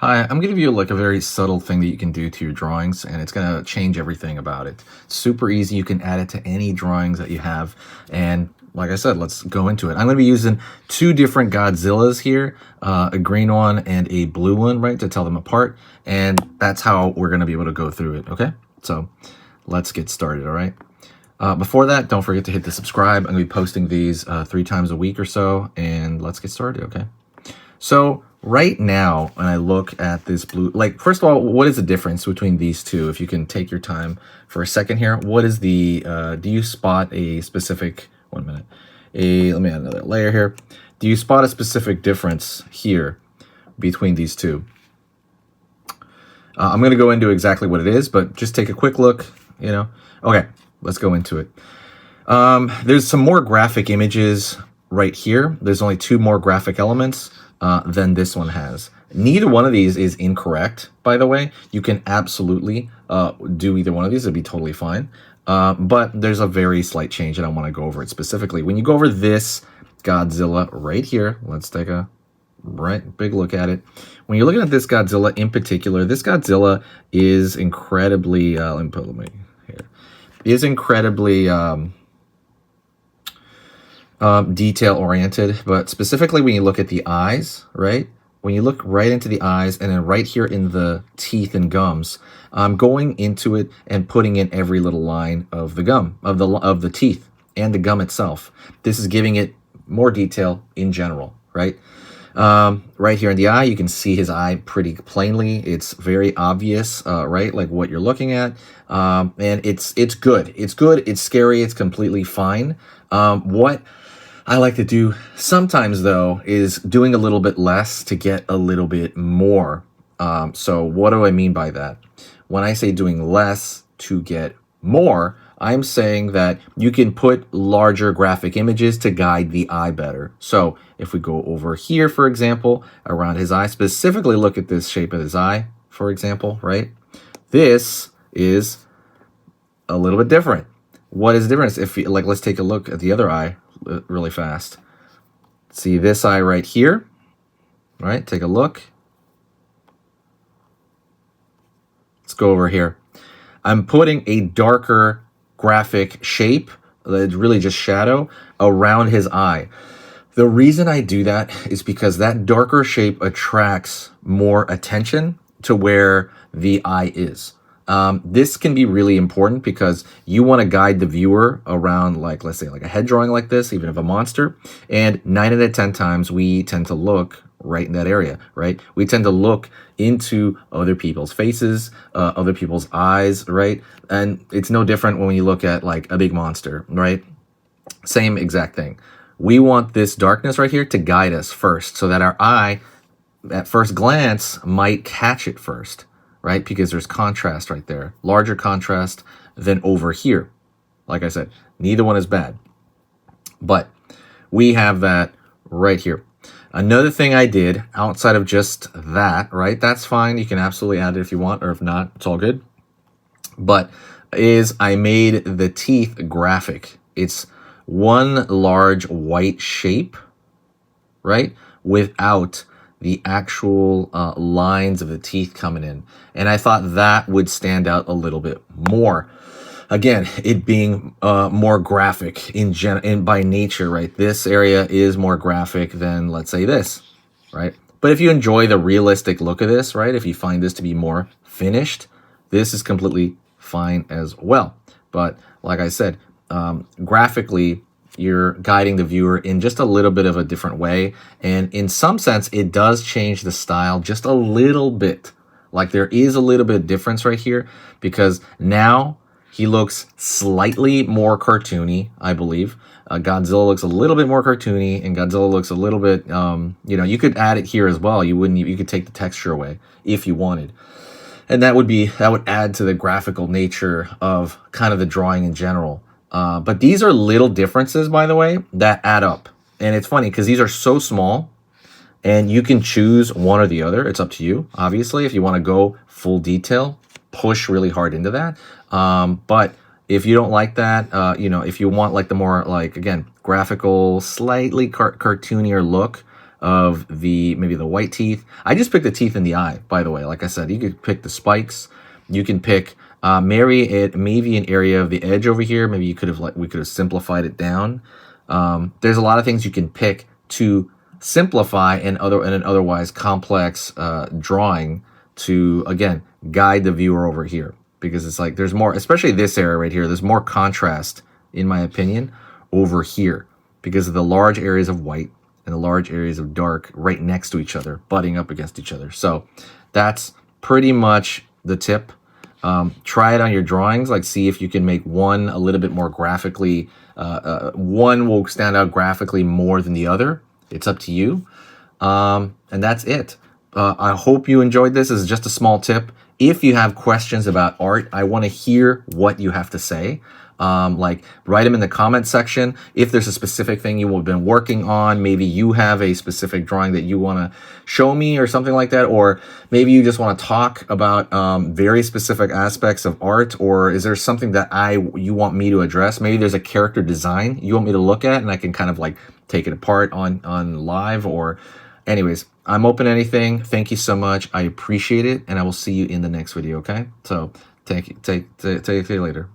Hi, I'm going to give you like a very subtle thing that you can do to your drawings, and it's going to change everything about it. It's super easy. You can add it to any drawings that you have. And like I said, let's go into it. I'm going to be using two different Godzillas here, a green one and a blue one, right, to tell them apart. And that's how we're going to be able to go through it, okay? So let's get started, all right? Before that, don't forget to hit the subscribe. I'm going to be posting these 3 times a week or so, and let's get started, okay? So right now, when I look at this blue, like, first of all, what is the difference between these two? If you can take your time for a second here, what is the, do you spot a specific, 1 minute, let me add another layer here. Do you spot a specific difference here between these two? I'm going to go into exactly what it is, but just take a quick look, you know. Okay, let's go into it. There's some more graphic images right here. There's only 2 more graphic elements than this one has. Neither one of these is incorrect, by the way. You can absolutely do either one of these. It'd be totally fine. But there's a very slight change, and I want to go over it specifically. When you go over this Godzilla right here, let's take a big look at it. When you're looking at this Godzilla in particular, this Godzilla is incredibly, is incredibly detail oriented, but specifically when you look at the eyes, right? When you look right into the eyes and then right here in the teeth and gums, I'm going into it and putting in every little line of the gum, of the teeth and the gum itself. This is giving it more detail in general, right? Right here in the eye, you can see his eye pretty plainly. It's very obvious, right? Like what you're looking at. And it's good. It's good. It's scary. It's completely fine. What I like to do sometimes, though, is doing a little bit less to get a little bit more. So what do I mean by that? When I say doing less to get more, I'm saying that you can put larger graphic images to guide the eye better. So if we go over here, for example, around his eye, specifically look at this shape of his eye, for example, right? This is a little bit different. What is the difference? If you, like, let's take a look at the other eye really fast. See this eye right here, right? Take a look. Let's go over here. I'm putting a darker graphic shape, that's really just shadow, around his eye. The reason I do that is because that darker shape attracts more attention to where the eye is. This can be really important because you want to guide the viewer around, like, let's say like a head drawing like this, even of a monster, and 9 out of 10 times we tend to look right in that area, right? We tend to look into other people's faces, other people's eyes, right? And it's no different when you look at like a big monster, right? Same exact thing. We want this darkness right here to guide us first so that our eye, at first glance, might catch it first, right? Because there's contrast right there, larger contrast than over here. Like I said, neither one is bad, but we have that right here. Another thing I did outside of just that, right? That's fine. You can absolutely add it if you want, or if not, it's all good. But is I made the teeth graphic. It's one large white shape, right? Without the actual lines of the teeth coming in. And I thought that would stand out a little bit more. Again, it being more graphic in by nature, right? This area is more graphic than, let's say, this, right? But if you enjoy the realistic look of this, right? If you find this to be more finished, this is completely fine as well. But like I said, graphically, you're guiding the viewer in just a little bit of a different way. And in some sense, it does change the style just a little bit. Like there is a little bit of difference right here because now he looks slightly more cartoony, I believe. Godzilla looks a little bit more cartoony, and Godzilla looks a little bit, you know, you could add it here as well. You could take the texture away if you wanted. And that would add to the graphical nature of kind of the drawing in general. But these are little differences, by the way, that add up. And it's funny because these are so small and you can choose one or the other. It's up to you, obviously. If you want to go full detail, push really hard into that. But if you don't like that, you know, if you want like the more, like, again, graphical, slightly cartoonier look, of maybe the white teeth. I just picked the teeth in the eye, by the way. Like I said, you could pick the spikes. You can pick maybe an area of the edge over here. Maybe we could have simplified it down. There's a lot of things you can pick to simplify an otherwise complex drawing to, again, guide the viewer over here, because it's like there's more, especially this area right here, there's more contrast, in my opinion, over here because of the large areas of white and the large areas of dark right next to each other, butting up against each other. So that's pretty much the tip. Try it on your drawings, like see if you can make one a little bit more graphically, one will stand out graphically more than the other. It's up to you. And that's it. I hope you enjoyed this. This is just a small tip. If you have questions about art, I want to hear what you have to say. Like write them in the comment section. If there's a specific thing you have been working on, maybe you have a specific drawing that you want to show me or something like that, or maybe you just want to talk about very specific aspects of art, or is there something that you want me to address? Maybe there's a character design you want me to look at and I can kind of like take it apart on live, or anyways, I'm open to anything. Thank you so much. I appreciate it, and I will see you in the next video, okay? So take you later.